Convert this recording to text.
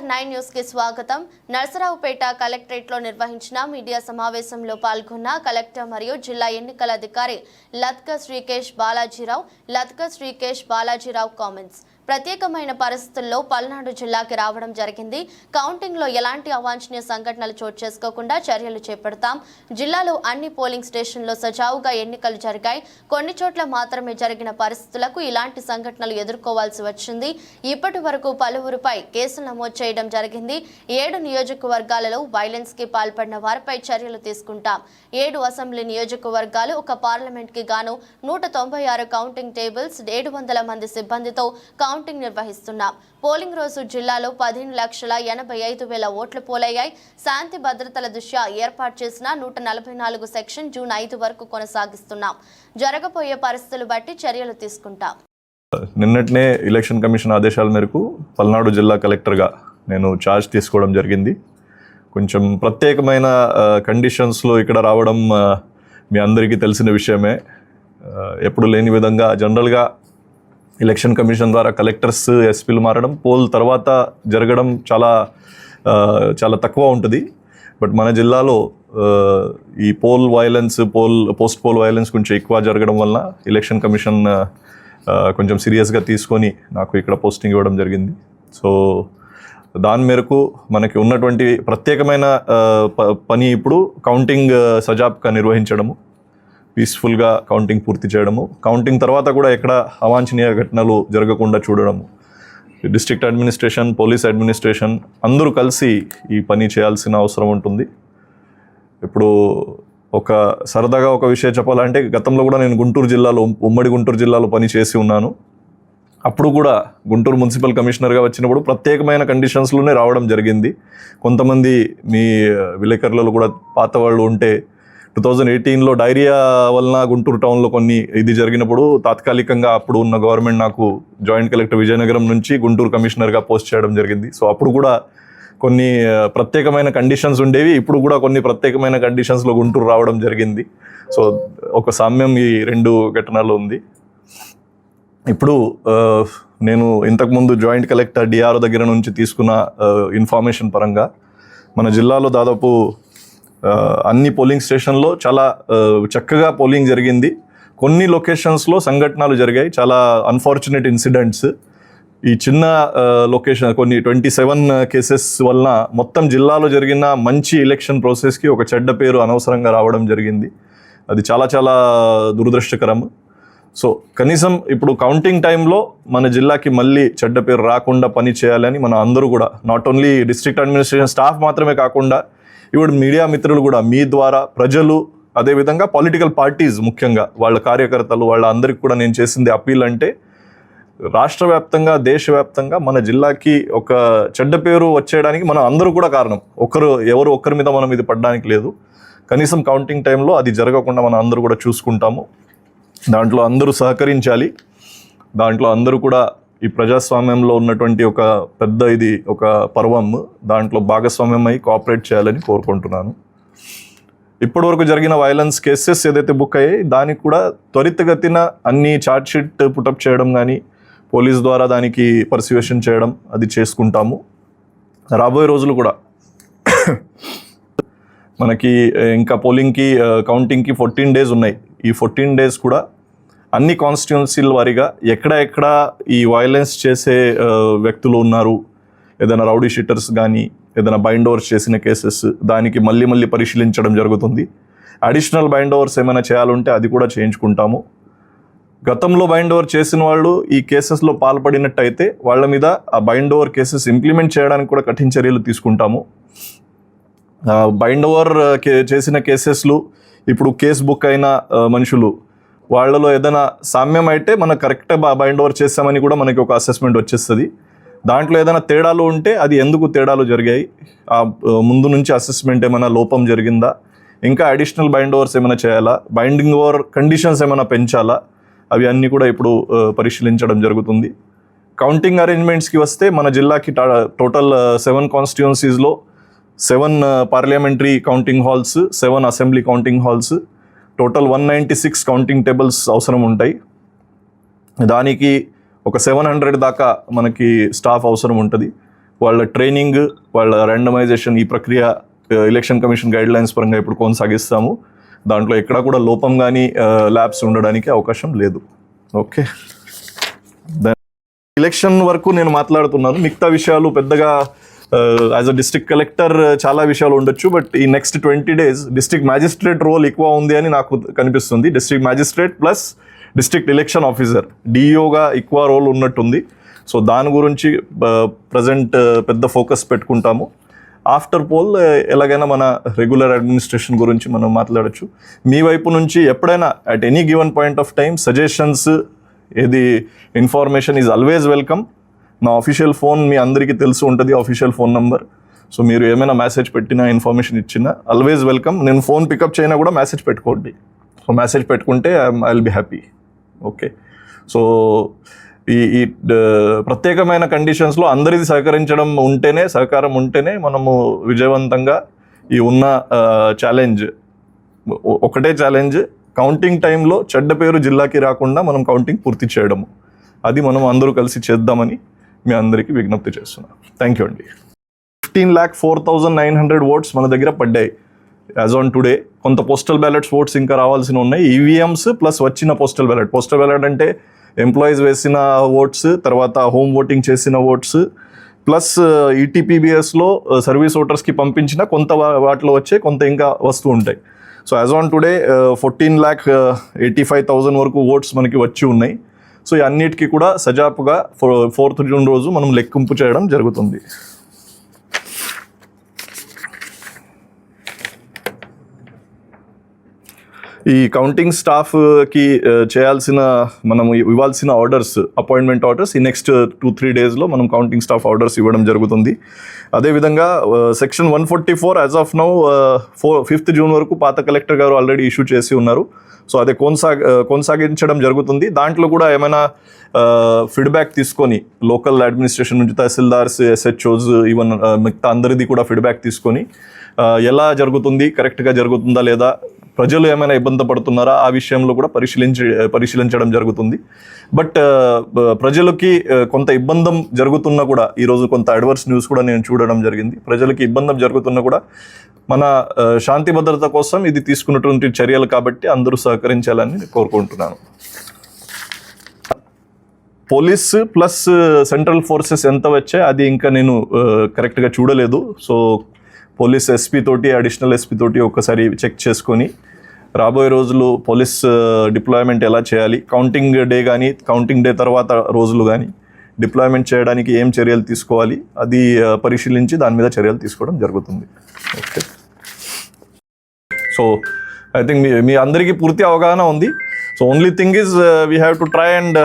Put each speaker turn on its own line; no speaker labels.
9 news కి స్వాగతం. Narasaraopet collectorate లో నిర్వహించిన మీడియా సమావేశంలో పాల్గొన్న కలెక్టర్ మరియు జిల్లా ఎన్నికల అధికారి లత్క శ్రీకేష్ బాలాజీరావు కామెంట్స్. ప్రత్యేకమైన పరిస్థితుల్లో పల్నాడు జిల్లాకి రావడం జరిగింది. కౌంటింగ్ లో ఎలాంటి అవాంఛనీయ సంఘటనలు చోటు చేసుకోకుండా చర్యలు చేపడతాం. జిల్లాలో అన్ని పోలింగ్ స్టేషన్లో సజావుగా ఎన్నికలు జరిగాయి. కొన్ని చోట్ల మాత్రమే జరిగిన పరిస్థితులకు ఇలాంటి సంఘటనలు ఎదుర్కోవాల్సి వచ్చింది. ఇప్పటి వరకు పలువురుపై కేసులు నమోదు చేయడం జరిగింది. 7 నియోజకవర్గాలలో వైలెన్స్ కి పాల్పడిన వారిపై చర్యలు తీసుకుంటాం. 7 అసెంబ్లీ నియోజకవర్గాలు, ఒక పార్లమెంట్ కి గాను 196 కౌంటింగ్ టేబుల్స్, 700 మంది సిబ్బందితో కౌంటింగ్ నిర్వహిస్తున్నాం. పోలింగ్ రోజు జిల్లాలో 15,85,000 ఓట్లు పోలయ్యాయి. శాంతి భద్రతల దృష్ట్యా ఏర్పాటు చేసిన 144 సెక్షన్ జూన్ 5 వరకు కొనసాగిస్తున్నాం. జరగబోయే పరిస్థితులు బట్టి చర్యలు తీసుకుంటాం.
నిన్నటినే ఎలక్షన్ కమిషన్ ఆదేశాల మేరకు పల్నాడు జిల్లా కలెక్టర్గా నేను ఛార్జ్ తీసుకోవడం జరిగింది. కొంచెం ప్రత్యేకమైన కండిషన్స్లో ఇక్కడ రావడం మీ అందరికీ తెలిసిన విషయమే. ఎప్పుడు లేని విధంగా జనరల్గా ఎలక్షన్ కమిషన్ ద్వారా కలెక్టర్స్, ఎస్పీలు మారడం పోల్ తర్వాత జరగడం చాలా తక్కువ ఉంటుంది. బట్ మన జిల్లాలో ఈ పోస్ట్ పోల్ వైలెన్స్ కొంచెం ఎక్కువ జరగడం వల్ల ఎలక్షన్ కమిషన్ కొంచెం సీరియస్గా తీసుకొని నాకు ఇక్కడ పోస్టింగ్ ఇవ్వడం జరిగింది. సో దాని మేరకు మనకి ఉన్నటువంటి ప్రత్యేకమైన పని ఇప్పుడు కౌంటింగ్ సజావుగా నిర్వహించడము, పీస్ఫుల్గా కౌంటింగ్ పూర్తి చేయడము, కౌంటింగ్ తర్వాత కూడా ఎక్కడ అవాంఛనీయ ఘటనలు జరగకుండా చూడడము. డిస్ట్రిక్ట్ అడ్మినిస్ట్రేషన్, పోలీస్ అడ్మినిస్ట్రేషన్ అందరూ కలిసి ఈ పని చేయాల్సిన అవసరం ఉంటుంది. ఇప్పుడు సరదాగా ఒక విషయం చెప్పాలంటే, గతంలో కూడా నేను ఉమ్మడి గుంటూరు జిల్లాలో పని చేసి ఉన్నాను. అప్పుడు కూడా గుంటూరు మున్సిపల్ కమిషనర్గా వచ్చినప్పుడు ప్రత్యేకమైన కండిషన్స్లోనే రావడం జరిగింది. కొంతమంది మీ విలేకరులలో కూడా పాత వాళ్ళు ఉంటే 2018లో డైరియా వలన గుంటూరు టౌన్లో ఇది జరిగినప్పుడు తాత్కాలికంగా అప్పుడు ఉన్న గవర్నమెంట్ నాకు జాయింట్ కలెక్టర్ విజయనగరం నుంచి గుంటూరు కమిషనర్గా పోస్ట్ చేయడం జరిగింది. సో అప్పుడు కూడా కొన్ని ప్రత్యేకమైన కండిషన్స్ ఉండేవి. ఇప్పుడు కూడా కొన్ని ప్రత్యేకమైన కండిషన్స్లో గుంటూరు రావడం జరిగింది. సో ఒక సామ్యం ఈ 2 ఘటనలు ఉంది. ఇప్పుడు నేను ఇంతకుముందు జాయింట్ కలెక్టర్ డిఆర్ఓ దగ్గర నుంచి తీసుకున్న ఇన్ఫర్మేషన్ పరంగా మన జిల్లాలో దాదాపు అన్ని పోలింగ్ స్టేషన్లో చాలా చక్కగా పోలింగ్ జరిగింది. కొన్ని లొకేషన్స్లో సంఘటనలు జరిగాయి, చాలా అన్ఫార్చునేట్ ఇన్సిడెంట్స్. ఈ చిన్న లొకేషన్ కొన్ని 27 కేసెస్ వలన మొత్తం జిల్లాలో జరిగిన మంచి ఎలక్షన్ ప్రాసెస్కి ఒక చెడ్డ పేరు అనవసరంగా రావడం జరిగింది. అది చాలా దురదృష్టకరం. సో కనీసం ఇప్పుడు కౌంటింగ్ టైంలో మన జిల్లాకి మళ్ళీ చెడ్డ పేరు రాకుండా పని చేయాలని మన అందరూ కూడా, not only district administration staff మాత్రమే కాకుండా ఇప్పుడు మీడియా మిత్రులు కూడా మీ ద్వారా ప్రజలు, అదేవిధంగా పొలిటికల్ పార్టీస్, ముఖ్యంగా వాళ్ళ కార్యకర్తలు, వాళ్ళ అందరికి కూడా నేను చేసింది అప్పీల్ అంటే, రాష్ట్ర వ్యాప్తంగా, దేశవ్యాప్తంగా మన జిల్లాకి ఒక చెడ్డ పేరు వచ్చేయడానికి మనం అందరూ కూడా కారణం. ఎవరు ఒక్కరి మీద మనం ఇది పడడానికి లేదు. కనీసం కౌంటింగ్ టైంలో అది జరగకుండా మనం అందరూ కూడా చూసుకుంటాము. దాంట్లో అందరూ సహకరించాలి. దాంట్లో అందరూ కూడా ఈ ప్రజాస్వామ్యంలో ఉన్నటువంటి ఒక పర్వం, దాంట్లో భాగస్వామ్యం అయి కోఆపరేట్ చేయాలని కోరుకుంటున్నాను. ఇప్పటివరకు జరిగిన వైలెన్స్ కేసెస్ ఏదైతే బుక్ అయ్యాయి దానికి కూడా త్వరితగతిన అన్ని ఛార్జ్ షీట్ పుటప్ చేయడం కానీ, పోలీస్ ద్వారా దానికి పర్సివేషన్ చేయడం అది చేసుకుంటాము. రాబోయే రోజులు కూడా మనకి ఇంకా పోలింగ్కి, కౌంటింగ్కి 14 డేస్ ఉన్నాయి. ఈ 14 డేస్ కూడా అన్ని కాన్స్టిట్యున్సీల వారీగా ఎక్కడ ఈ వైలెన్స్ చేసే వ్యక్తులు ఉన్నారు, ఏదైనా రౌడీ షీటర్స్ కానీ, ఏదైనా బైండ్ ఓవర్స్ చేసిన కేసెస్, దానికి మళ్ళీ పరిశీలించడం జరుగుతుంది. అడిషనల్ బైండ్ ఓవర్స్ ఏమైనా చేయాలంటే అది కూడా చేయించుకుంటాము. గతంలో బైండ్ ఓవర్ చేసిన వాళ్ళు ఈ కేసెస్లో పాల్పడినట్టయితే వాళ్ళ మీద ఆ బైండ్ ఓవర్ కేసెస్ ఇంప్లిమెంట్ చేయడానికి కూడా కఠిన చర్యలు తీసుకుంటాము. బైండ్ ఓవర్ చేసిన కేసెస్లు, ఇప్పుడు కేసు బుక్ అయిన మనుషులు, వాళ్ళలో ఏదైనా సామ్యం అయితే మనం కరెక్ట్గా బైండ్ ఓవర్ చేస్తామని కూడా మనకి ఒక అసెస్మెంట్ వచ్చేస్తుంది. దాంట్లో ఏదైనా తేడాలు ఉంటే అది ఎందుకు తేడాలు జరిగాయి, ముందు నుంచి అసెస్మెంట్ ఏమైనా లోపం జరిగిందా, ఇంకా అడిషనల్ బైండ్ ఓవర్స్ ఏమైనా చేయాలా, బైండింగ్ ఓవర్ కండిషన్స్ ఏమైనా పెంచాలా, అవి అన్నీ కూడా ఇప్పుడు పరిశీలించడం జరుగుతుంది. కౌంటింగ్ అరేంజ్మెంట్స్కి వస్తే మన జిల్లాకి total 7 కాన్స్టిట్యున్సీస్లో 7 parliamentary counting halls, 7 assembly counting halls, total 196 counting tables అవసరం ఉంటాయి. దానికి ఒక 700 దాకా మనకి స్టాఫ్ అవసరం ఉంటుంది. వాళ్ళ ట్రైనింగ్, వాళ్ళ ర్యాండమైజేషన్, ఈ ప్రక్రియ ఎలక్షన్ కమిషన్ గైడ్ లైన్స్ పరంగా ఇప్పుడు కొనసాగిస్తాము. దాంట్లో ఎక్కడా కూడా లోపం కానీ ల్యాబ్స్ ఉండడానికి అవకాశం లేదు. ఓకే, ఎలక్షన్ వరకు నేను మాట్లాడుతున్నాను. మిగతా విషయాలు పెద్దగా యాజ్ అ డిస్ట్రిక్ట్ కలెక్టర్ చాలా విషయాలు ఉండొచ్చు, బట్ ఈ next 20 days district magistrate role ఎక్కువ ఉంది అని నాకు కనిపిస్తుంది. District magistrate plus district election officer, డిఈఓగా ఎక్కువ రోల్ ఉన్నట్టుంది. సో దాని గురించి ప్రజెంట్ పెద్ద ఫోకస్ పెట్టుకుంటాము. ఆఫ్టర్ పోల్ ఎలాగైనా మన రెగ్యులర్ అడ్మినిస్ట్రేషన్ గురించి మనం మాట్లాడచ్చు. మీ వైపు నుంచి ఎప్పుడైనా at any given point of time suggestions, ఏది ఇన్ఫర్మేషన్ ఈజ్ ఆల్వేస్ వెల్కమ్. నా అఫీషియల్ ఫోన్ మీ అందరికీ తెలిసి ఉంటుంది, అఫీషియల్ ఫోన్ నంబర్. సో మీరు ఏమైనా మెసేజ్ పెట్టినా, ఇన్ఫర్మేషన్ ఇచ్చినా ఆల్వేస్ వెల్కమ్. నేను ఫోన్ పికప్ చేయనా కూడా మెసేజ్ పెట్టుకోండి. సో మెసేజ్ పెట్టుకుంటే I will be happy. Okay, so ఈ ప్రత్యేకమైన కండిషన్స్లో అందరిది సహకారం ఉంటేనే మనము విజయవంతంగా ఈ ఉన్న ఒకటే ఛాలెంజ్, కౌంటింగ్ టైంలో చెడ్డ పేరు జిల్లాకి రాకుండా మనం కౌంటింగ్ పూర్తి చేయడము. అది మనం అందరూ కలిసి చేద్దామని మీ అందరికీ విజ్ఞప్తి చేస్తున్నాను. థ్యాంక్ యూ అండి. 15,04,900 ఓట్స్ మన దగ్గర పడ్డాయి యాజ్ ఆన్ టుడే. కొంత పోస్టల్ బ్యాలెట్స్ ఓట్స్ ఇంకా రావాల్సి ఉన్నాయి. ఈవీఎంస్ ప్లస్ వచ్చిన పోస్టల్ బ్యాలెట్ అంటే ఎంప్లాయీస్ వేసిన ఓట్స్, తర్వాత హోమ్ ఓటింగ్ చేసిన ఓట్స్, ప్లస్ ఈటీపీబీఎస్లో సర్వీస్ ఓటర్స్కి పంపించిన కొంత వాటిలో వచ్చే కొంత ఇంకా వస్తూ ఉంటాయి. సో యాజ్ ఆన్ టుడే 14,85,000 వరకు ఓట్స్ మనకి వచ్చి ఉన్నాయి. సో ఈ అన్నిటికీ కూడా సజాపుగా 4th June రోజు మనం లెక్కింపు చేయడం జరుగుతుంది. ఈ కౌంటింగ్ స్టాఫ్కి మనం ఇవ్వాల్సిన అపాయింట్మెంట్ ఆర్డర్స్ ఈ నెక్స్ట్ 2-3 డేస్లో మనం కౌంటింగ్ స్టాఫ్ ఆర్డర్స్ ఇవ్వడం జరుగుతుంది. అదేవిధంగా section 144 as of now 5th June వరకు పాత కలెక్టర్ గారు ఆల్రెడీ ఇష్యూ చేసి ఉన్నారు. సో అదే కొనసాగించడం జరుగుతుంది. దాంట్లో కూడా ఏమైనా ఫీడ్బ్యాక్ తీసుకొని లోకల్ అడ్మినిస్ట్రేషన్ నుంచి తహసీల్దార్స్, ఎస్హెచ్ఓస్, ఈవెన్ మిగతా అందరిది కూడా ఫీడ్బ్యాక్ తీసుకొని ఎలా జరుగుతుంది, కరెక్ట్గా జరుగుతుందా లేదా, ప్రజలు ఏమైనా ఇబ్బంది పడుతున్నారా ఆ విషయంలో కూడా పరిశీలించడం జరుగుతుంది. బట్ ప్రజలకి కొంత ఇబ్బంది జరుగుతున్నా కూడా, ఈరోజు కొంత అడ్వర్స్ న్యూస్ కూడా నేను చూడడం జరిగింది. ప్రజలకి ఇబ్బంది జరుగుతున్నా కూడా మన శాంతి భద్రత కోసం ఇది తీసుకున్నటువంటి చర్యలు కాబట్టి అందరూ సహకరించాలని కోరుకుంటున్నాను. పోలీస్ ప్లస్ సెంట్రల్ ఫోర్సెస్ ఎంత వచ్చాయి అది ఇంకా నేను కరెక్ట్గా చూడలేదు. సో పోలీస్ ఎస్పీ తోటి, అడిషనల్ ఎస్పీ తోటి ఒకసారి చెక్ చేసుకొని రాబోయే రోజులు పోలీస్ డిప్లాయ్మెంట్ ఎలా చేయాలి, కౌంటింగ్ డే కానీ కౌంటింగ్ డే తర్వాత రోజులు కానీ డిప్లాయ్మెంట్ చేయడానికి ఏం చర్యలు తీసుకోవాలి అది పరిశీలించి దాని మీద చర్యలు తీసుకోవడం జరుగుతుంది. ఓకే, సో ఐ థింక్ మీ అందరికీ పూర్తి అవగాహన ఉంది. So only thing is we have to try and